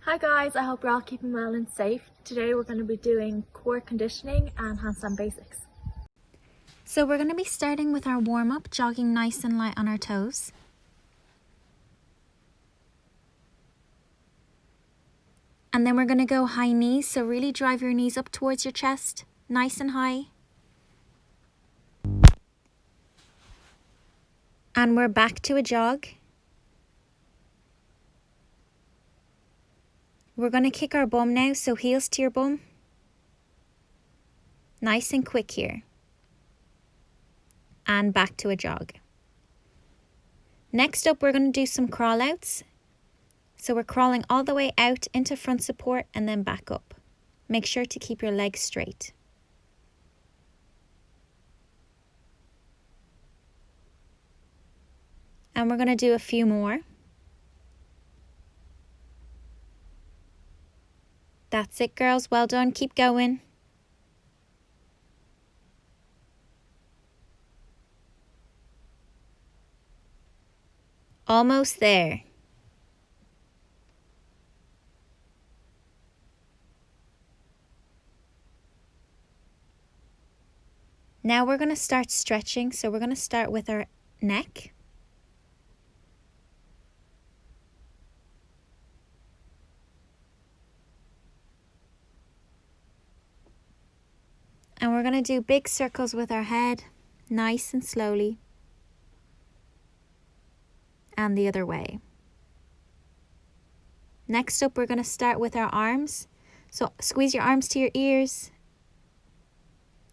Hi guys, I hope you're all keeping well and safe. Today we're going to be doing core conditioning and handstand basics. So we're going to be starting with our warm-up, jogging nice and light on our toes. And then we're going to go high knees, so really drive your knees up towards your chest, nice and high. And we're back to a jog. We're going to kick our bum now, so heels to your bum. Nice and quick here. And back to a jog. Next up, we're going to do some crawl outs. So we're crawling all the way out into front support and then back up. Make sure to keep your legs straight. And we're going to do a few more. That's it, girls. Well done. Keep going. Almost there. Now we're going to start stretching. So we're going to start with our neck. And we're going to do big circles with our head, nice and slowly. And the other way. Next up, we're going to start with our arms. So squeeze your arms to your ears,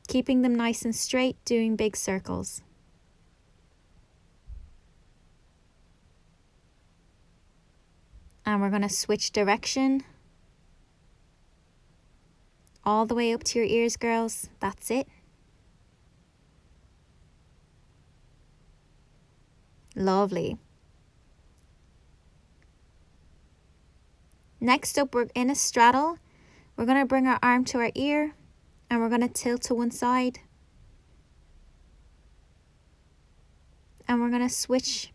keeping them nice and straight, doing big circles. And we're going to switch direction. All the way up to your ears, girls. That's it. Lovely. Next up, we're in a straddle. We're going to bring our arm to our ear and we're going to tilt to one side. And we're going to switch.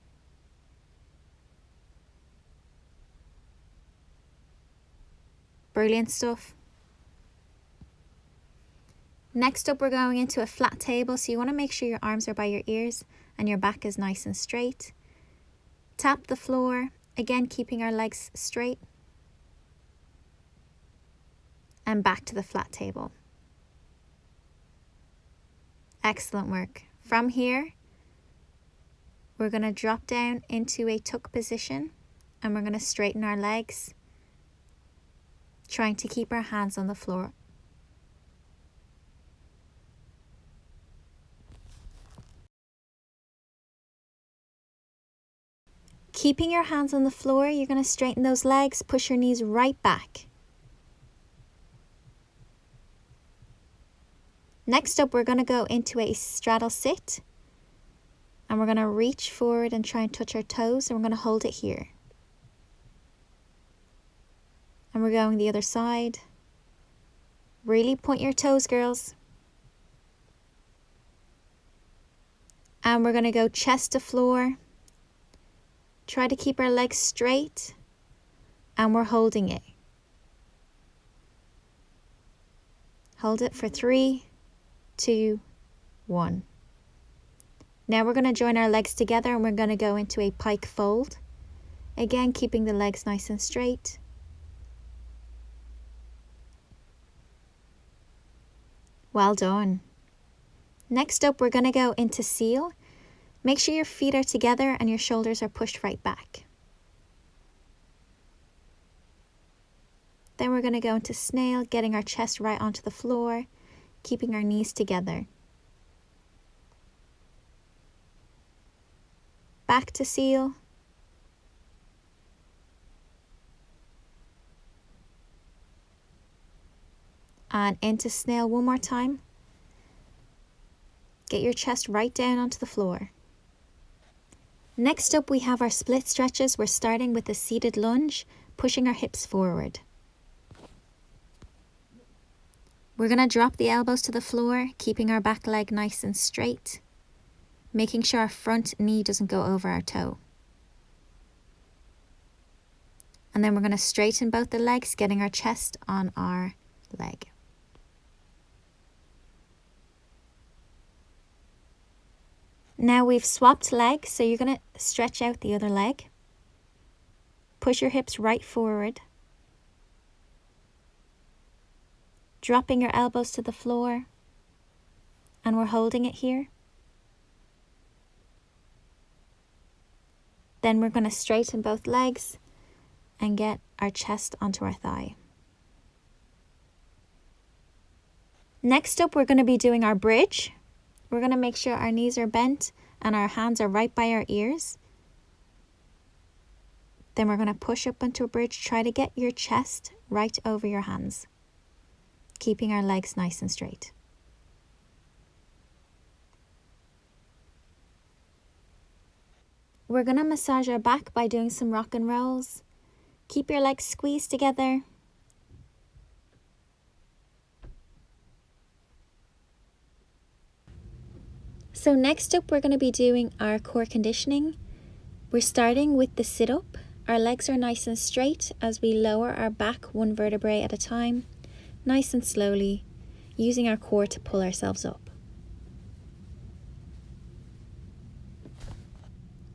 Brilliant stuff. Next up, we're going into a flat table. So you want to make sure your arms are by your ears and your back is nice and straight. Tap the floor, again keeping our legs straight. And back to the flat table. Excellent work. From here, we're going to drop down into a tuck position and we're going to straighten our legs, trying to keep our hands on the floor. Keeping your hands on the floor, you're going to straighten those legs, push your knees right back. Next up, we're going to go into a straddle sit. And we're going to reach forward and try and touch our toes. And we're going to hold it here. And we're going the other side. Really point your toes, girls. And we're going to go chest to floor. Try to keep our legs straight. And we're holding it. Hold it for 3, 2, 1. Now we're going to join our legs together and we're going to go into a pike fold. Again, keeping the legs nice and straight. Well done. Next up, we're going to go into seal. Make sure your feet are together and your shoulders are pushed right back. Then we're going to go into snail, getting our chest right onto the floor, keeping our knees together. Back to seal. And into snail one more time. Get your chest right down onto the floor. Next up, we have our split stretches. We're starting with a seated lunge, pushing our hips forward. We're going to drop the elbows to the floor, keeping our back leg nice and straight, making sure our front knee doesn't go over our toe. And then we're going to straighten both the legs, getting our chest on our leg. Now we've swapped legs, so you're going to stretch out the other leg. Push your hips right forward. Dropping your elbows to the floor. And we're holding it here. Then we're going to straighten both legs and get our chest onto our thigh. Next up, we're going to be doing our bridge. We're going to make sure our knees are bent and our hands are right by our ears. Then we're going to push up into a bridge. Try to get your chest right over your hands, keeping our legs nice and straight. We're going to massage our back by doing some rock and rolls. Keep your legs squeezed together. So next up, we're going to be doing our core conditioning. We're starting with the sit-up. Our legs are nice and straight as we lower our back one vertebrae at a time, nice and slowly, using our core to pull ourselves up.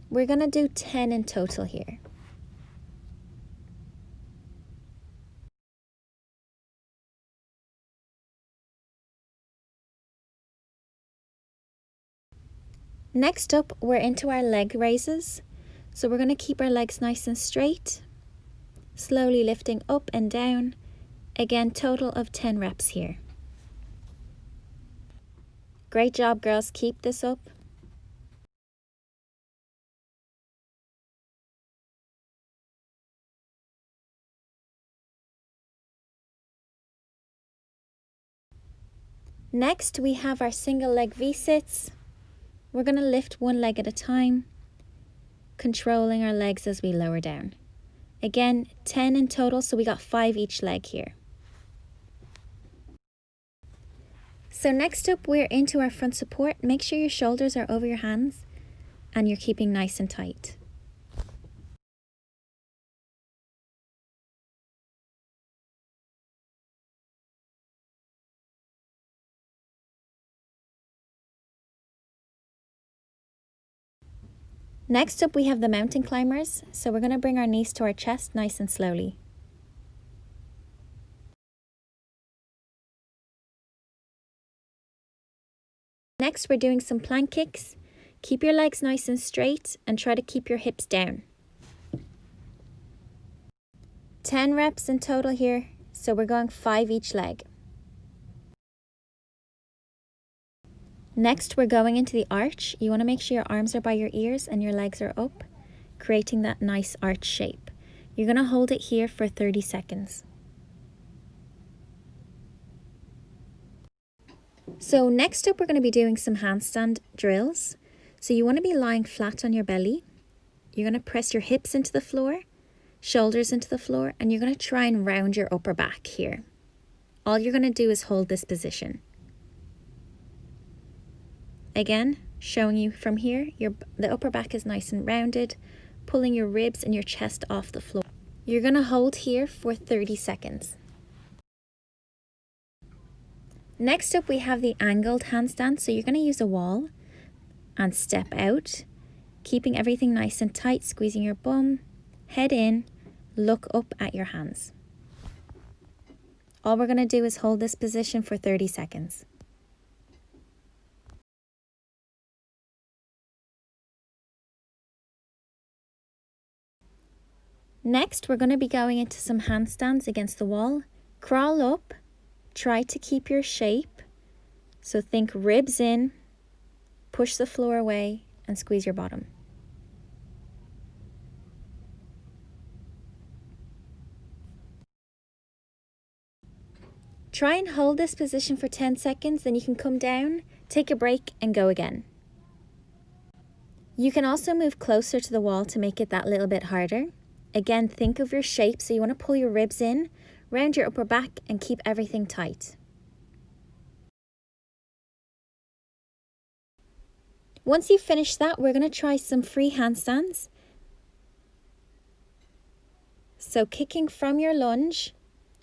We're going to do 10 in total here. Next up, we're into our leg raises. So we're going to keep our legs nice and straight, slowly lifting up and down. Again, total of 10 reps here. Great job, girls. Keep this up. Next, we have our single leg V-sits. We're going to lift one leg at a time, controlling our legs as we lower down. Again, 10 in total, so we got 5 each leg here. So next up, we're into our front support. Make sure your shoulders are over your hands and you're keeping nice and tight. Next up, we have the mountain climbers. So we're going to bring our knees to our chest nice and slowly. Next, we're doing some plank kicks. Keep your legs nice and straight and try to keep your hips down. 10 reps in total here, so we're going 5 each leg. Next, we're going into the arch. You want to make sure your arms are by your ears and your legs are up, creating that nice arch shape. You're going to hold it here for 30 seconds. So next up, we're going to be doing some handstand drills. So you want to be lying flat on your belly. You're going to press your hips into the floor, shoulders into the floor, and you're going to try and round your upper back here. All you're going to do is hold this position. Again, showing you from here, the upper back is nice and rounded, pulling your ribs and your chest off the floor. You're going to hold here for 30 seconds. Next up, we have the angled handstand. So you're going to use a wall and step out, keeping everything nice and tight, squeezing your bum, head in, look up at your hands. All we're going to do is hold this position for 30 seconds. Next, we're going to be going into some handstands against the wall. Crawl up, try to keep your shape. So think ribs in, push the floor away, and squeeze your bottom. Try and hold this position for 10 seconds, then you can come down, take a break, and go again. You can also move closer to the wall to make it that little bit harder. Again, think of your shape, so you want to pull your ribs in, round your upper back, and keep everything tight. Once you've finished that, we're going to try some free handstands. So kicking from your lunge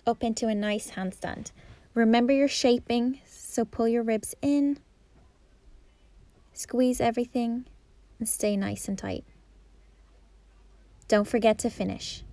up into a nice handstand. Remember your shaping, so pull your ribs in, squeeze everything, and stay nice and tight. Don't forget to finish.